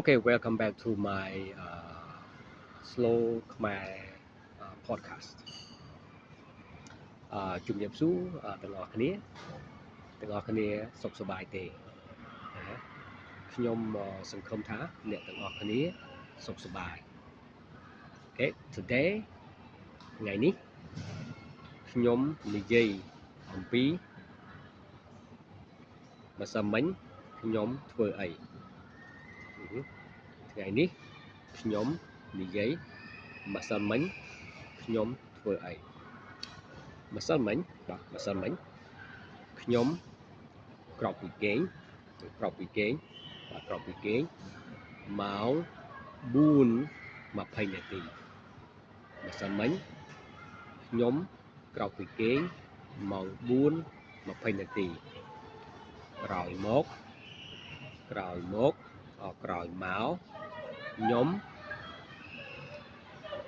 Okay, welcome back to my Slow Khmer podcast ជំរាបសួរទាំងអស់គ្នាសុខសប្បាយទេណាខ្ញុំសង្ឃឹមថាអ្នកទាំងអស់គ្នាសុខសប្បាយ Okay today ថ្ងៃនេះខ្ញុំនិយាយអំពីម្សិលមិញខ្ញុំធ្វើអីថ្ងៃនេះខ្ញុំនិយាយម្សិលមិញខ្ញុំធ្វើអីម្សិលមិញខ្ញុំក្រោកពីគេងម៉ោង 4:20 នាទីម្សិលមិញខ្ញុំក្រោកពីគេងម៉ោង 4:20 នាទីក្រោយមកខ្ញុំ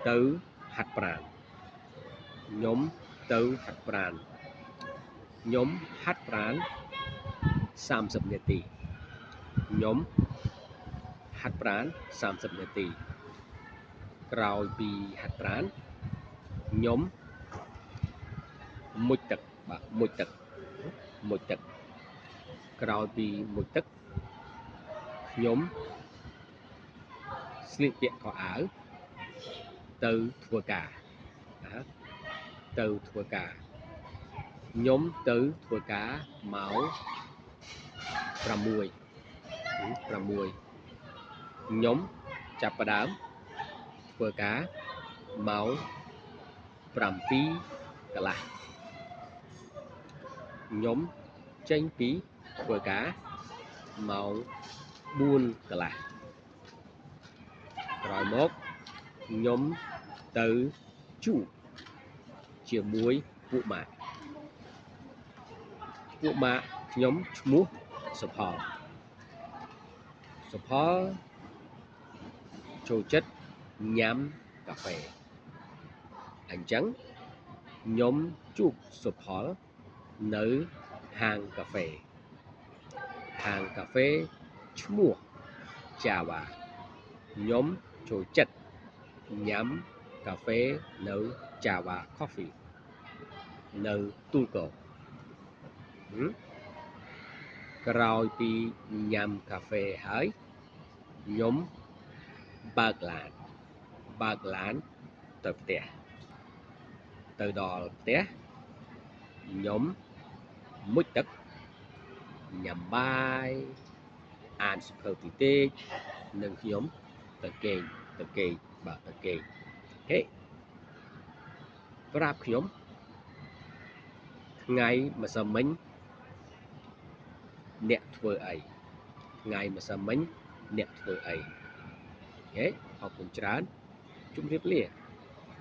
ទៅហាត់ប្រាណខ្ញុំហាត់ប្រាណ30នាទីខ្ញុំហាត់ប្រាណ30នាទីក្រោយពីហាត់ប្រាណខ្ញុំមុជទឹកក្រោយពីមុជទឹកខ្ញុំស្លៀកពាក់ខោអាវទៅធ្វើការខ្ញុំទៅធ្វើការម៉ោង 6ខ្ញុំចាប់ផ្ដើមធ្វើការម៉ោង 7 កន្លះខ្ញុំចេញពីធ្វើការម៉ោង 4 កន្លះក្រោយមកខ្ញុំទៅជួបជាមួយពួកម៉ាក់ខ្ញុំឈ្មោះសុផលចូលចិត្តញ៉ាំកាហ្វេអញ្ចឹងខ្ញុំជួបសុផលនៅហាងកាហ្វេឈ្មោះ Java ខ្ញុំចូលចិត្តញ៉ាំកាហ្វេនៅ Java Coffee នៅទូលគោក្រោយពីញ៉ាំកាហ្វេហើយខ្ញុំបើកឡានទៅផ្ទះទៅដល់ផ្ទះខ្ញុំមុជទឹកញ៉ាំបាយអានសៀវភៅតិចនិងខ្ញុំទៅគេងហេប្រាប់ខ្ញុំថ្ងៃម្សិលមិញអ្នកធ្វើអីអូខេអរគុណច្រើនជម្រាបលា